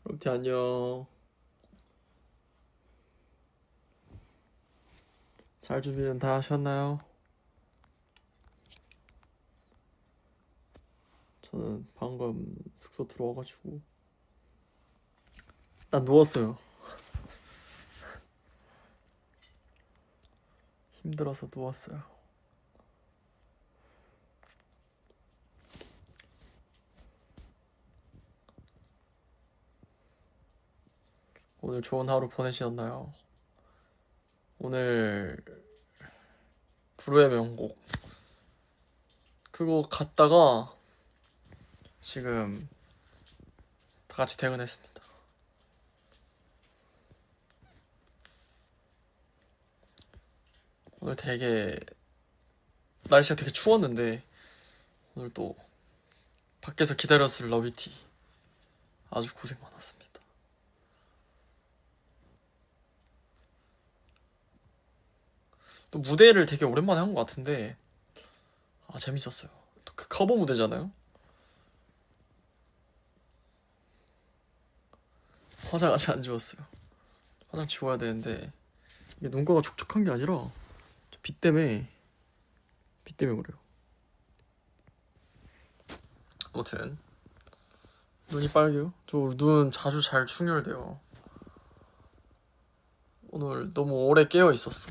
롭티 안녕. 잘 준비는 다 하셨나요? 저는 방금 숙소 들어와가지고 난 누웠어요. 힘들어서 누웠어요. 오늘 좋은 하루 보내셨나요? 오늘 불후의 명곡 그거 갔다가 지금 다 같이 퇴근했습니다. 오늘 되게 날씨가 되게 추웠는데 오늘 또 밖에서 기다렸을 러비티 아주 고생 많았습니다. 또 무대를 되게 오랜만에 한 것 같은데 재밌었어요. 또 그 커버 무대잖아요. 화장 아직 안 지웠어요. 화장 지워야 되는데 이게 눈가가 촉촉한 게 아니라 빛 때문에 그래요. 아무튼 눈이 빨개요. 저 눈 자주 잘 충혈돼요. 오늘 너무 오래 깨어 있었어.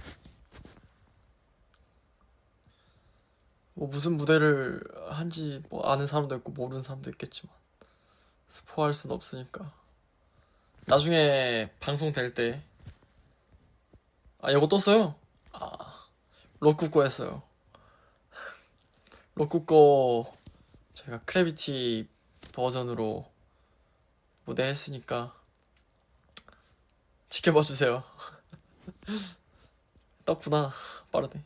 뭐 무슨 무대를 한지 뭐 아는 사람도 있고 모르는 사람도 있겠지만 스포할 순 없으니까 나중에 방송 될 때 이거 떴어요. 럭쿠 거 했어요. 럭쿠 거 제가 크래비티 버전으로 무대 했으니까 지켜봐 주세요. 떴구나. 빠르네.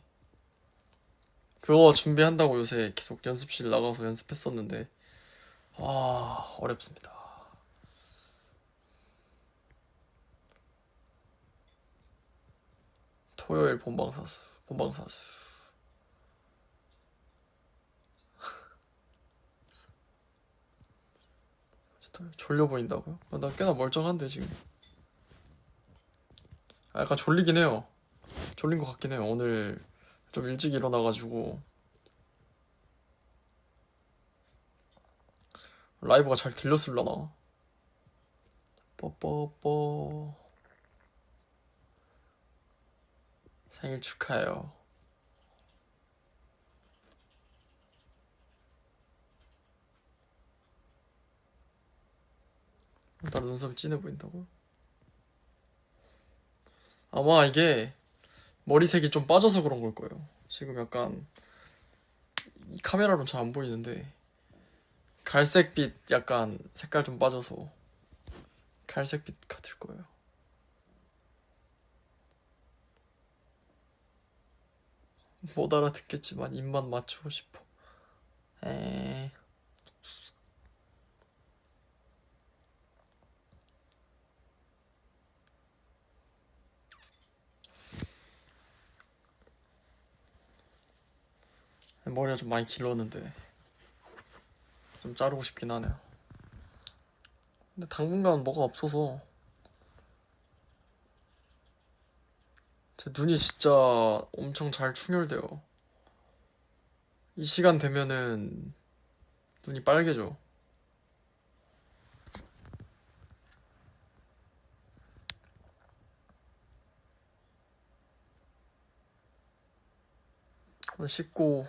그거 준비한다고 요새 계속 연습실 나가서 연습했었는데 어렵습니다. 토요일 본방사수. 졸려 보인다고요? 나 꽤나 멀쩡한데 지금. 약간 졸리긴 해요. 졸린 것 같긴 해요. 오늘 좀 일찍 일어나가지고 라이브가 잘 들렸을라나? 뽀뽀뽀. 생일 축하해요. 나 눈썹이 진해 보인다고? 아마 이게 머리색이 좀 빠져서 그런 걸 거예요. 지금 약간 이 카메라로는 잘 안 보이는데 갈색빛 약간 색깔 좀 빠져서 갈색빛 같을 거예요. 못 알아듣겠지만 입만 맞추고 싶어. 에. 머리가 좀 많이 길렀는데 좀 자르고 싶긴 하네요. 근데 당분간 뭐가 없어서 제 눈이 진짜 엄청 잘 충혈돼요. 이 시간 되면은 눈이 빨개져. 오늘 씻고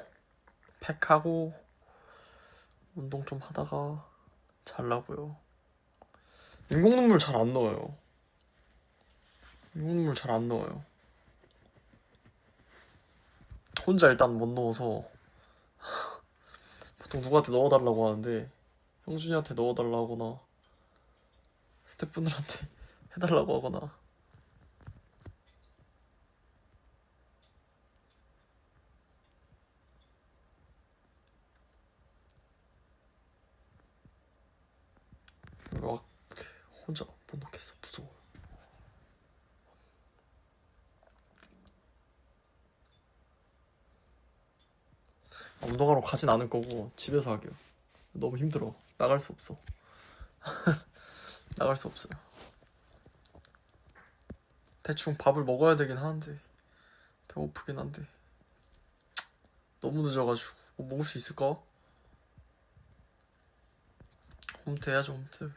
팩하고 운동 좀 하다가 잘라고요. 인공눈물 잘 안 넣어요. 인공눈물 잘 안 넣어요. 혼자 일단 못 넣어서 보통 누구한테 넣어달라고 하는데 형준이한테 넣어달라고 하거나 스태프분들한테 해달라고 하거나 막 혼자 못 넣겠어. 무서워. 운동하러 가진 않을 거고 집에서 하게요. 너무 힘들어. 나갈 수 없어. 나갈 수 없어요. 대충 밥을 먹어야 되긴 하는데 배고프긴 한데 너무 늦어가지고 뭐 먹을 수 있을까? 홈트 해야죠. 홈트.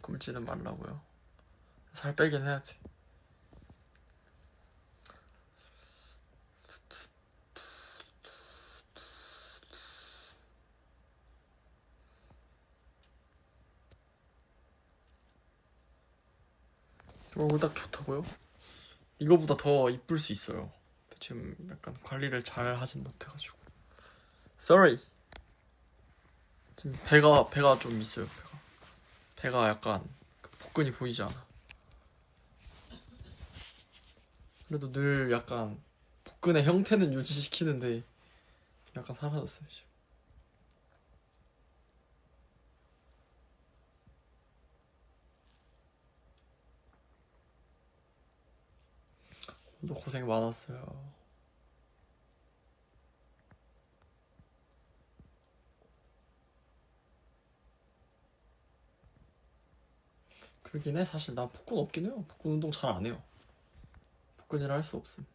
굶지는 말라고요. 살 빼긴 해야 돼. 얼굴 딱 좋다고요? 이거보다 더 이쁠 수 있어요. 지금 약간 관리를 잘 하진 못해가지고. Sorry. 지금 배가 좀 있어요. 배가 약간 복근이 보이지 않아. 그래도 늘 약간 복근의 형태는 유지시키는데 약간 사라졌어요 지금. 또 고생 많았어요. 그러긴 해. 사실 나 복근 없긴 해요. 복근 운동 잘 안 해요. 복근이라 할 수 없음.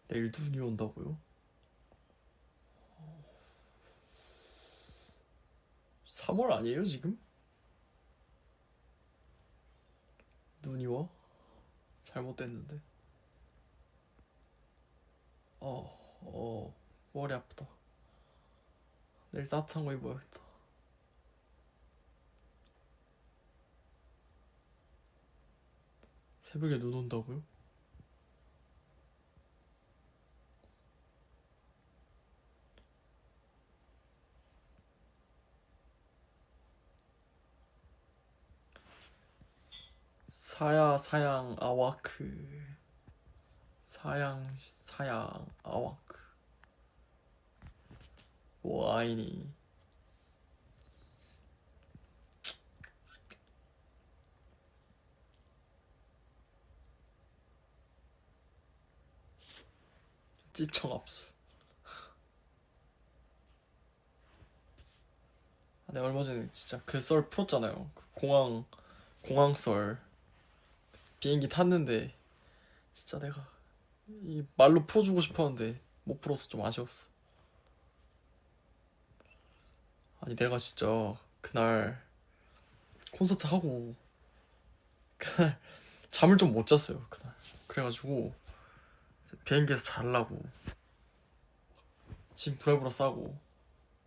내일 눈이 온다고요? 3월 아니에요 지금? 눈이 와? 잘못됐는데. 머리 아프다. 내일 따뜻한 거 입어야겠다. 새벽에 눈 온다고요? 사양 아와크. 사양 아와크. 와이니. 찌청 압수. 내가 얼마 전에 진짜 그 썰 풀었잖아요. 그 공항 썰. 비행기 탔는데 진짜 내가 이 말로 풀어주고 싶었는데 못 풀어서 좀 아쉬웠어. 아니 내가 진짜 그날 콘서트 하고 그날 잠을 좀 못 잤어요. 그날. 그래가지고 비행기에서 자려고 짐 부랴부랴 싸고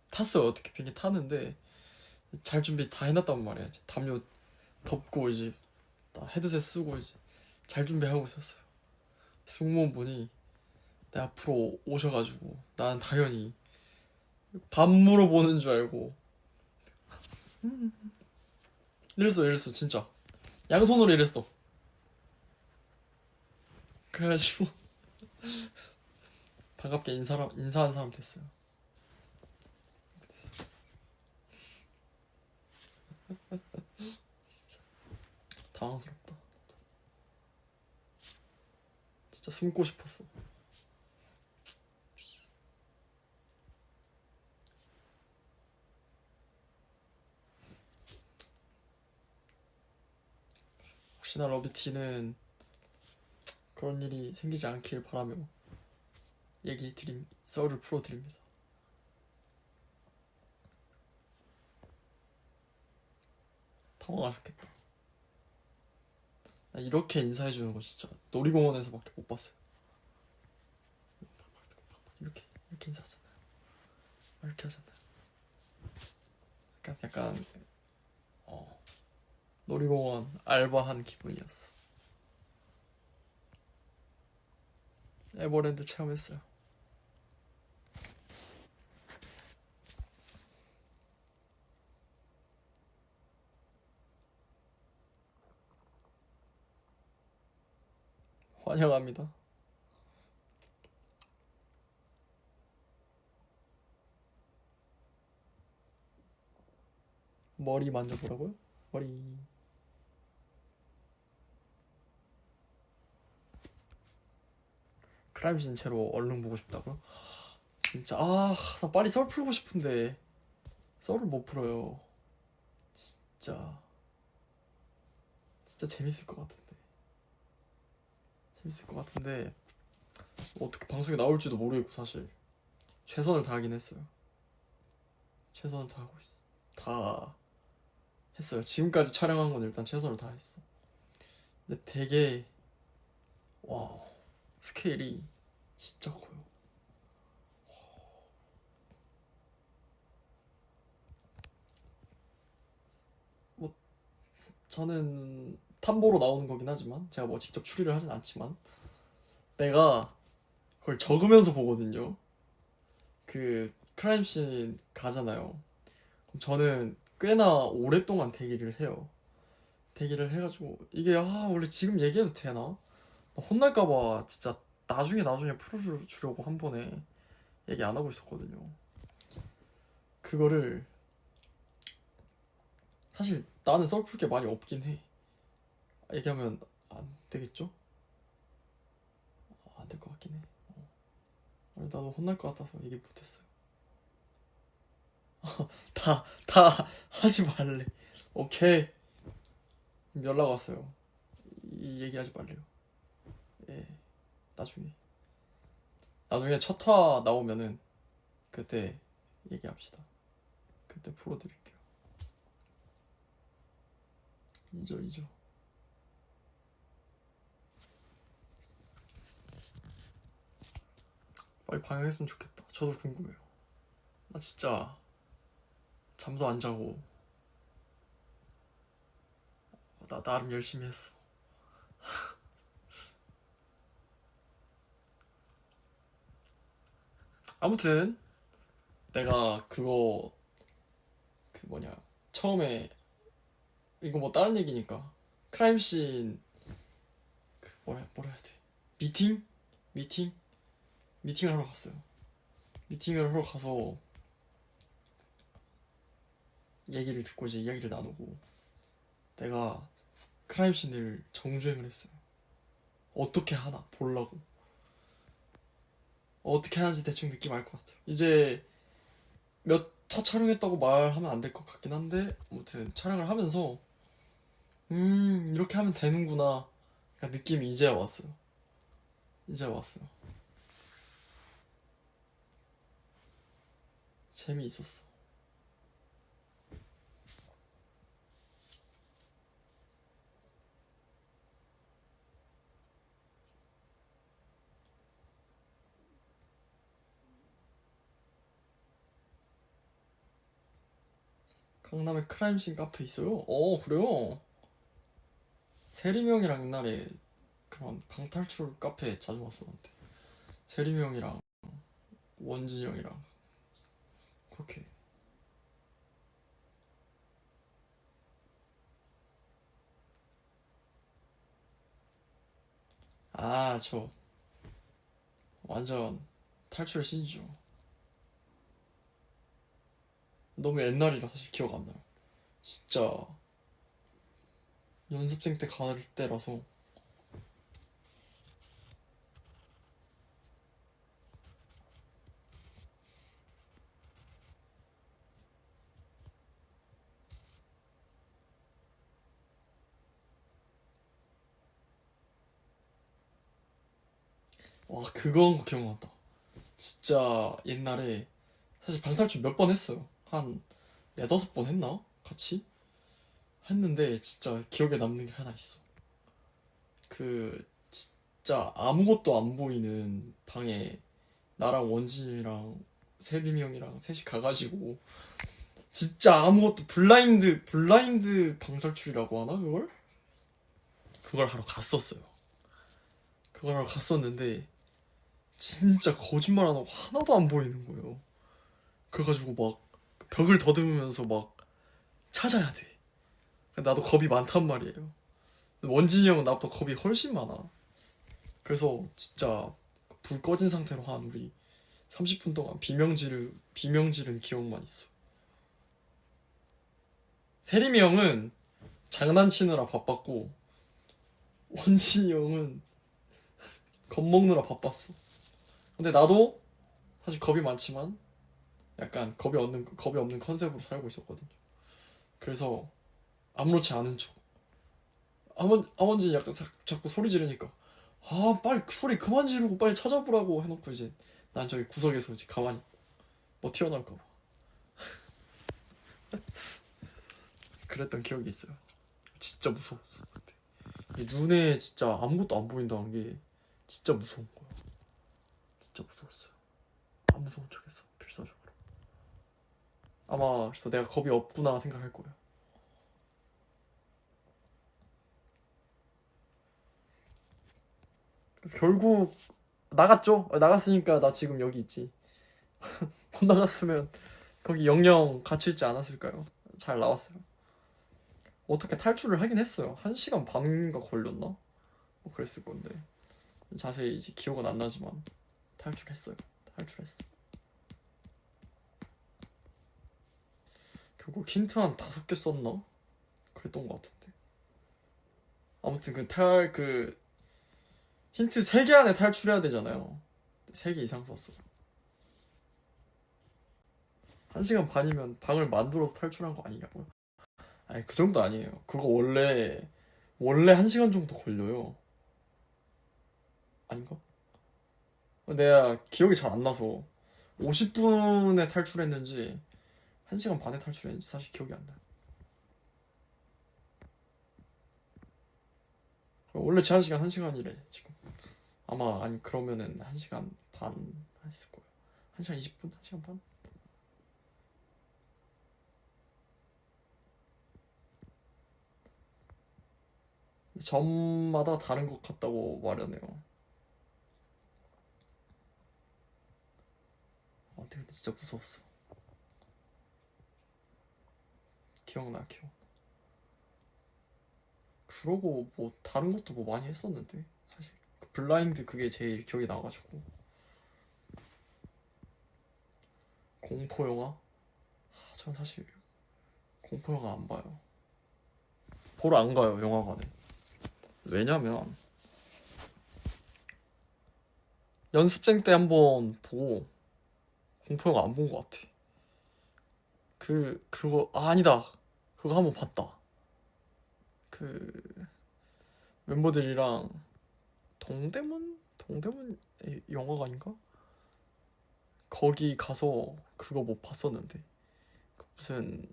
탔어요. 어떻게 비행기 타는데 잘 준비 다 해놨단 말이야. 이제 담요 덮고 이제 헤드셋 쓰고 이제 잘 준비하고 있었어요. 승무원분이 내 앞으로 오셔가지고 나는 당연히 밥 물어보는 줄 알고 이랬어 진짜 양손으로 이랬어. 그래가지고 반갑게 인사한 사람 됐어요. 당황스럽다. 진짜 숨고 싶었어. 혹시나 러비티는 그런 일이 생기지 않길 바라며 썰을 풀어드립니다. 당황하셨겠다. 나 이렇게 인사해주는 거 진짜 놀이공원에서밖에 못 봤어요. 이렇게 인사하잖아요. 이렇게 하잖아요. 약간 놀이공원 알바한 기분이었어. 에버랜드 체험했어요. 환영합니다. 머리 만져보라고요? 머리. 크라임 신체로 얼른 보고 싶다고요? 진짜 나 빨리 썰 풀고 싶은데 썰을 못 풀어요. 진짜 재밌을 것 같은데 어떻게 방송에 나올지도 모르겠고 사실 최선을 다하긴 했어요. 최선을 다하고 있어. 다 했어요. 지금까지 촬영한 건 일단 최선을 다했어. 근데 되게 와우, 스케일이 진짜 커요. 뭐 저는 탐보로 나오는 거긴 하지만 제가 뭐 직접 추리를 하진 않지만 내가 그걸 적으면서 보거든요. 그 크라임씬 가잖아요. 그럼 저는 꽤나 오랫동안 대기를 해요. 대기를 해가지고 이게 원래 지금 얘기해도 되나? 혼날까봐 진짜 나중에 풀어주려고 한 번에 얘기 안 하고 있었거든요. 그거를 사실 나는 썰 풀 게 많이 없긴 해. 얘기하면 안 되겠죠? 안 될 것 같긴 해. 아니, 나도 혼날 것 같아서 얘기 못했어요. 다 하지 말래. 오케이. 연락 왔어요. 이 얘기하지 말래요. 예, 나중에 첫 화 나오면은 그때 얘기합시다. 그때 풀어드릴게요. 잊어. 빨리 방영했으면 좋겠다. 저도 궁금해요. 나 진짜 잠도 안 자고 나 나름 열심히 했어. 아무튼 내가 그거 그 뭐냐 처음에 이거 뭐 다른 얘기니까 크라임씬 그 뭐라 해야 돼 미팅을 하러 갔어요. 미팅을 하러 가서 얘기를 듣고 이제 이야기를 나누고 내가 크라임씬을 정주행을 했어요. 어떻게 하나 보려고. 어떻게 하는지 대충 느낌 알 것 같아요. 이제 몇 화 촬영했다고 말하면 안 될 것 같긴 한데 아무튼 촬영을 하면서 이렇게 하면 되는구나 느낌이 이제야 왔어요. 재미있었어. 강남에 크라임씬 카페 있어요? 그래요? 세림이 형이랑 옛날에 그런 방탈출 카페 자주 갔었는데 세림이 형이랑 원진이 형이랑 그렇게. 저 완전 탈출 신이죠. 너무 옛날이라 사실 기억 안 나요. 진짜 연습생 때 갈 때라서. 와, 그건 기억난다. 진짜 옛날에 사실 방탈출 몇 번 했어요. 한 네다섯 번 했나? 같이? 했는데 진짜 기억에 남는 게 하나 있어. 그 진짜 아무것도 안 보이는 방에 나랑 원진이랑 세림이 형이랑 셋이 가가지고 진짜 아무것도 블라인드 방탈출이라고 하나 그걸? 그걸 하러 갔었어요. 그걸 하러 갔었는데 진짜 거짓말 안 하고 하나도 안 보이는 거예요. 그래가지고 막 벽을 더듬으면서 막 찾아야 돼. 나도 겁이 많단 말이에요. 원진이 형은 나보다 겁이 훨씬 많아. 그래서 진짜 불 꺼진 상태로 한 우리 30분 동안 비명지른 기억만 있어. 세림이 형은 장난치느라 바빴고 원진이 형은 겁먹느라 바빴어. 근데 나도 사실 겁이 많지만 약간 겁이 없는 컨셉으로 살고 있었거든요. 그래서 아무렇지 않은 척. 아버지 약간 자꾸 소리 지르니까 아 빨리 소리 그만 지르고 빨리 찾아보라고 해놓고 이제 난 저기 구석에서 이제 가만히 뭐 튀어나올까 봐 그랬던 기억이 있어요. 진짜 무서웠어 그때. 이게 눈에 진짜 아무것도 안 보인다는 게 진짜 무서운 거야. 진짜 무서웠어요. 안 무서운 척했어 필사적으로. 아마 그래서 내가 겁이 없구나 생각할 거예요. 그래서 결국 나갔죠. 나갔으니까 나 지금 여기 있지. 못 나갔으면 거기 영영 갇혀있지 않았을까요? 잘 나왔어요. 어떻게 탈출을 하긴 했어요. 1시간 반인가 걸렸나? 뭐 그랬을 건데 자세히 이제 기억은 안 나지만 탈출했어요. 탈출했어. 결국 힌트 한 5개 썼나? 그랬던 것 같은데. 아무튼 그 힌트 3개 안에 탈출해야 되잖아요. 3개 이상 썼어. 1시간 반이면 방을 만들어서 탈출한 거 아니냐고요? 아니 그 정도 아니에요. 그거 원래 1시간 정도 걸려요. 아닌가? 내가 기억이 잘 안 나서 50분에 탈출했는지 1시간 반에 탈출했는지 사실 기억이 안 나요. 원래 제한 시간 1시간이래 지금. 아마 아니 그러면은 1시간 반 했을 거예요. 1시간 20분? 1시간 반? 점마다 다른 것 같다고 말하네요. 근데 진짜 무서웠어. 기억나. 그러고 뭐 다른 것도 뭐 많이 했었는데 사실 그 블라인드 그게 제일 기억이 나가지고. 공포 영화? 전 사실 공포 영화 안 봐요. 보러 안 가요 영화관에. 왜냐면 연습생 때 한번 보고 공포 영화 안 본 것 같아. 그거 아니다. 그거 한번 봤다. 그 멤버들이랑 동대문 영화관인가? 거기 가서 그거 뭐 봤었는데 무슨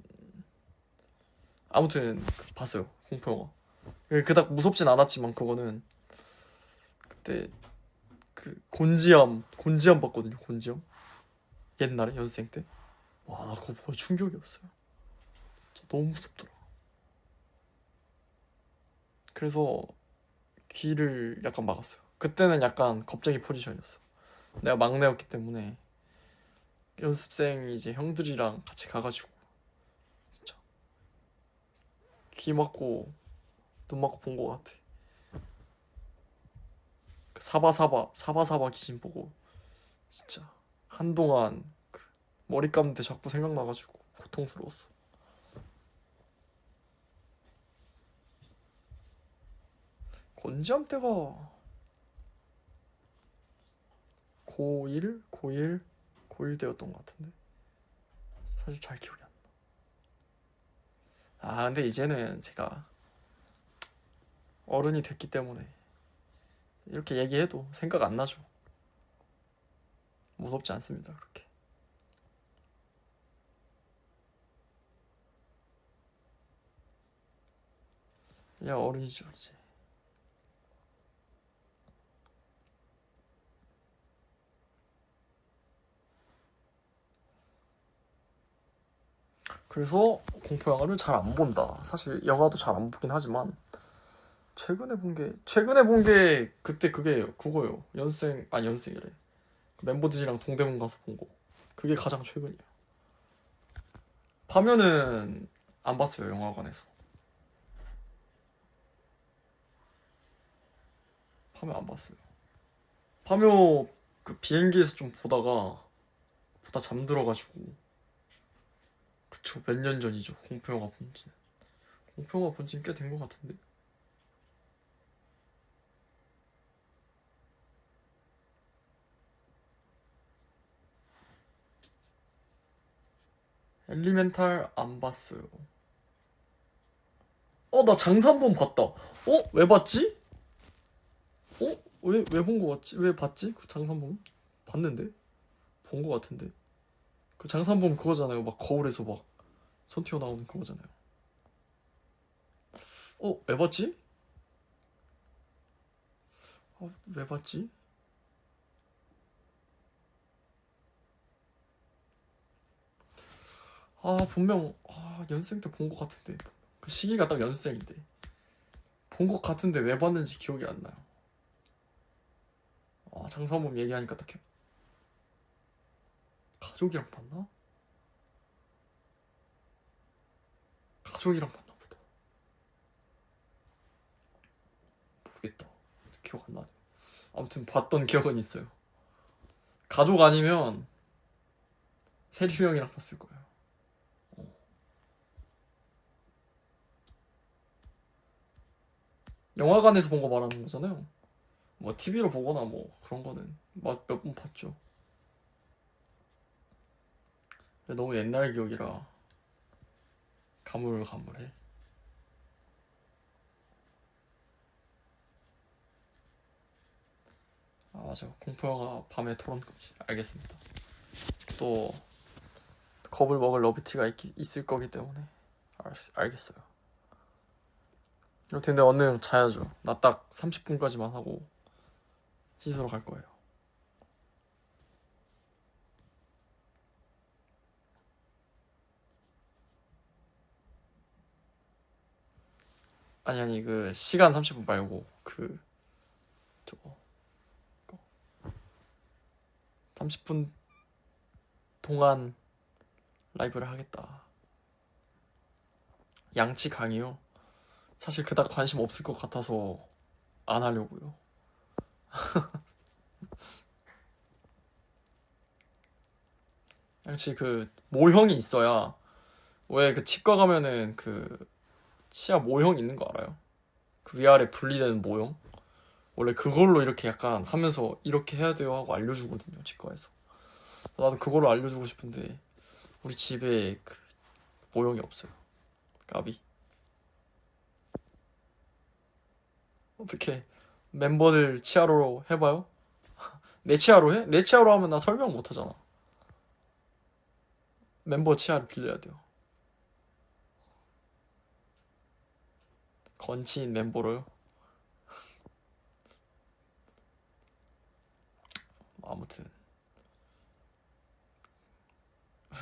아무튼 봤어요 공포 영화. 그닥 무섭진 않았지만 그거는 그때 그 곤지암 봤거든요. 곤지암 옛날에 연습생 때. 와 나 그거 보고 충격이었어요. 진짜 너무 무섭더라. 그래서 귀를 약간 막았어요. 그때는 약간 겁쟁이 포지션이었어. 내가 막내였기 때문에 연습생 이제 형들이랑 같이 가가지고 진짜 귀 막고 눈 막고 본 것 같아. 그 사바사바 귀신 보고 진짜 한동안 그 머리 감는데 자꾸 생각나가지고 고통스러웠어. 곤지암 때가 고1 때였던 것 같은데 사실 잘 기억이 안 나. 근데 이제는 제가 어른이 됐기 때문에 이렇게 얘기해도 생각 안 나죠. 무섭지 않습니다 그렇게. 야 어른이죠 이제. 그래서 공포 영화를 잘 안 본다. 사실 영화도 잘 안 보긴 하지만 최근에 본 게 그때 그거예요. 연습생이래. 멤버들이랑 동대문 가서 본 거. 그게 가장 최근이에요. 파면은 안 봤어요 영화관에서. 파면 안 봤어요. 파묘 그 비행기에서 좀 보다 잠들어가지고. 그쵸, 몇 년 전이죠. 공포영화 본지. 공포영화 본지 꽤 된 것 같은데. 엘리멘탈 안 봤어요. 나 장산범 봤다. 왜 봤지? 왜 본 거 같지? 왜 봤지? 그 장산범? 봤는데? 본 거 같은데. 그 장산범 그거잖아요. 막 거울에서 막 손 튀어나오는 그거잖아요. 왜 봤지? 왜 봤지? 분명 연생 때 본 거 같은데. 그 시기가 딱 연생인데. 본 거 같은데 왜 봤는지 기억이 안 나요. 장산범 얘기하니까 딱 가족이랑 봤나? 가족이랑 봤나 보다. 모르겠다. 기억 안 나네. 아무튼 봤던 기억은 있어요. 가족 아니면 세리 형이랑 봤을 거예요. 영화관에서 본 거 말하는 거잖아요. 뭐 TV로 보거나 뭐 그런 거는 몇 번 봤죠. 너무 옛날 기억이라 가물가물해. 맞아. 공포영화 밤에 토론 금지. 알겠습니다. 또 겁을 먹을 러비티가 있을 거기 때문에 알겠어요. 근데 얼른 자야죠. 나 딱 30분까지만 하고 씻으러 갈 거예요. 아니 그 시간 30분 말고 저거 30분 동안 라이브를 하겠다. 양치 강의요? 사실 그닥 관심 없을 것 같아서 안 하려고요. 양치 그 모형이 있어야. 왜 그 치과 가면은 그 치아 모형 있는 거 알아요? 그 위아래 분리되는 모형? 원래 그걸로 이렇게 약간 하면서 이렇게 해야 돼요 하고 알려주거든요, 치과에서. 나도 그걸로 알려주고 싶은데 우리 집에 그 모형이 없어요. 까비. 어떻게 멤버들 치아로 해봐요? 내 치아로 해? 내 치아로 하면 나 설명 못 하잖아. 멤버 치아를 빌려야 돼요. 건치인 멤버로요? 아무튼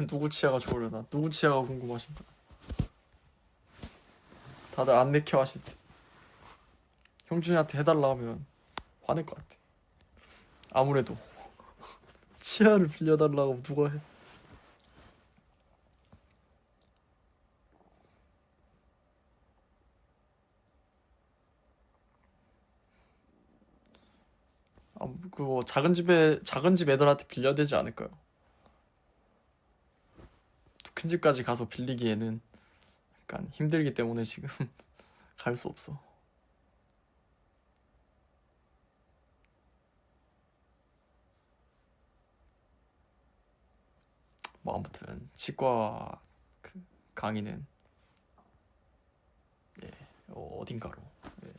누구 치아가 좋으려나? 누구 치아가 궁금하신가? 다들 안 내켜 하실 때 형준이한테 해달라 하면 화낼 것 같아. 아무래도 치아를 빌려달라고 누가 해? 그거 작은 집 애들한테 빌려야 되지 않을까요? 큰 집까지 가서 빌리기에는 약간 힘들기 때문에 지금 갈 수 없어. 뭐 아무튼 치과 그 강의는 어딘가로. 예.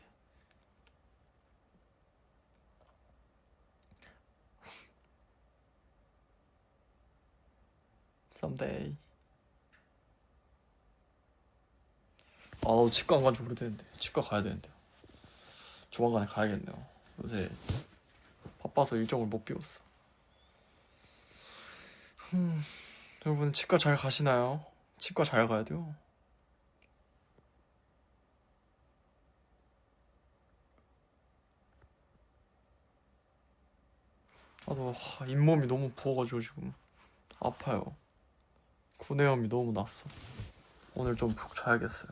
someday. 나도 치과 안 간 지 오래됐는데 치과 가야 되는데 조만간에 가야겠네요. 요새 바빠서 일정을 못 비웠어. 여러분 치과 잘 가시나요? 치과 잘 가야 돼요. 나도 잇몸이 너무 부어가지고 지금 아파요. 구내염이 너무 났어. 오늘 좀 푹 자야겠어요.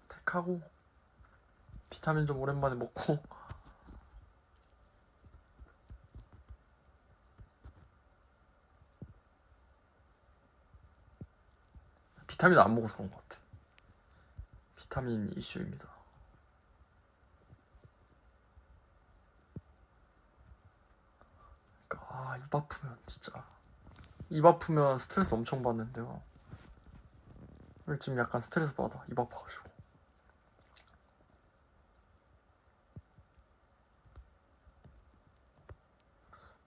택하고 비타민 좀 오랜만에 먹고. 비타민 안 먹어서 그런 것 같아. 비타민 이슈입니다. 그러니까 입 아프면 진짜 입 아프면 스트레스 엄청 받는데요. 지금 약간 스트레스 받아. 입 아파가지고.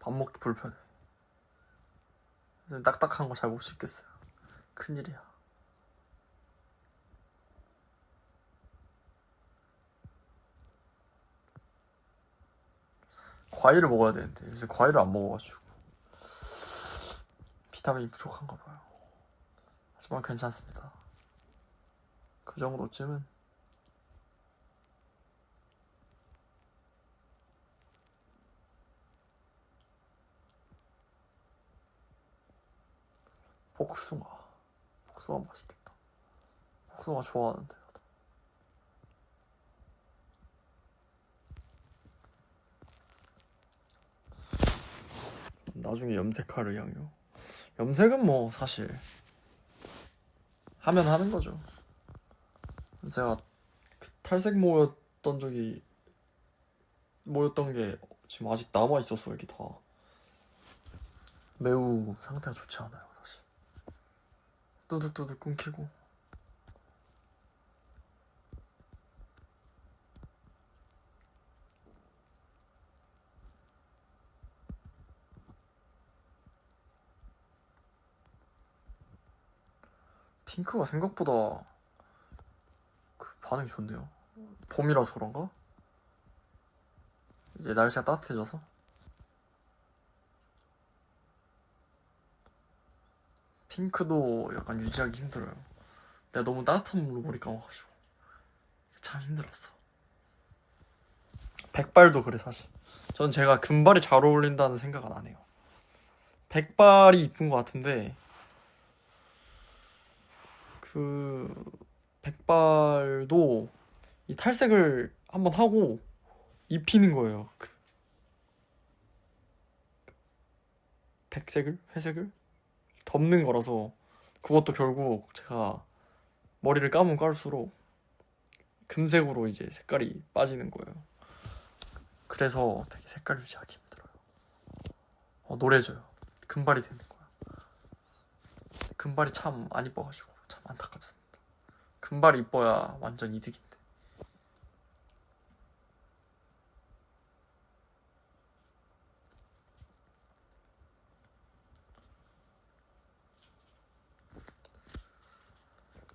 밥 먹기 불편해. 딱딱한 거 잘 못 씹겠어요. 큰일이야. 과일을 먹어야 되는데 요새 과일을 안 먹어가지고 비타민이 부족한가 봐요. 하지만 괜찮습니다. 그 정도쯤은. 복숭아 맛있겠다. 복숭아 좋아하는데. 나중에 염색할 의향이요. 염색은 뭐 사실 하면 하는 거죠. 제가 탈색 모였던 게 지금 아직 남아 있어서 여기 다 매우 상태가 좋지 않아요, 사실. 뚜둑뚜둑 끊기고. 핑크가 생각보다 반응이 좋네요. 봄이라서 그런가? 이제 날씨가 따뜻해져서. 핑크도 약간 유지하기 힘들어요. 내가 너무 따뜻한 물로 머리 감아가지고 참 힘들었어. 백발도 그래 사실. 전 제가 금발이 잘 어울린다는 생각은 안 해요. 백발이 이쁜 것 같은데 그 백발도 이 탈색을 한번 하고 입히는 거예요. 그 백색을 회색을 덮는 거라서 그것도 결국 제가 머리를 감으면 감을수록 금색으로 이제 색깔이 빠지는 거예요. 그래서 되게 색깔 유지하기 힘들어요. 노래져요. 금발이 되는 거야. 금발이 참 안 이뻐가지고 참 안타깝습니다. 금발이 이뻐야 완전 이득인데.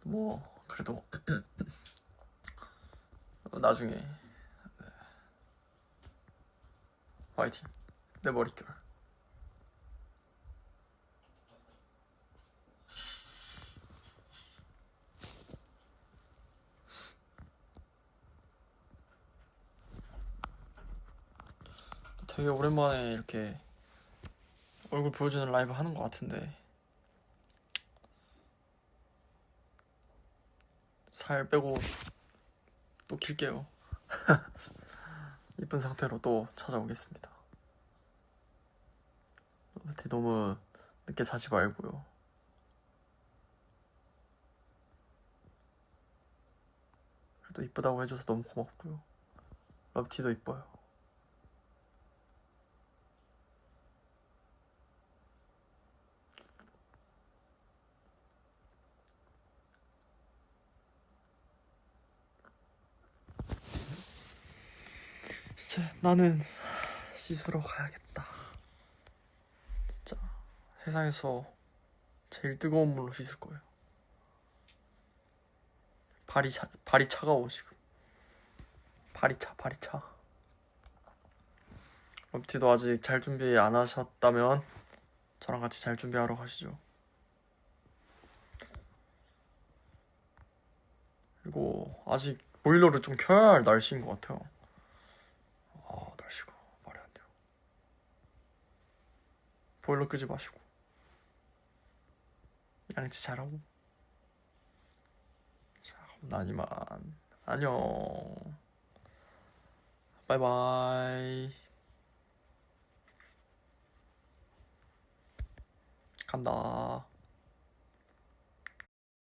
뭐 그래도 나중에 화이팅. 내 머릿결. 되게 오랜만에 이렇게 얼굴 보여주는 라이브 하는 것 같은데 살 빼고 또 킬게요. 이쁜 상태로 또 찾아오겠습니다. 너무 늦게 자지 말고요. 그래도 이쁘다고 해줘서 너무 고맙고요. 러브티도 이뻐요. 이제 나는 씻으러 가야겠다. 진짜 세상에서 제일 뜨거운 물로 씻을 거예요. 발이 차가워 지금. 발이 차. 러브티도 아직 잘 준비 안 하셨다면 저랑 같이 잘 준비하러 가시죠. 그리고 아직 보일러를 좀 켜야 할 날씨인 것 같아요. 날씨가 말이 안 돼요. 보일러 끄지 마시고 양치 잘하고. 자, 난 이만 안녕. 바이바이. 간다.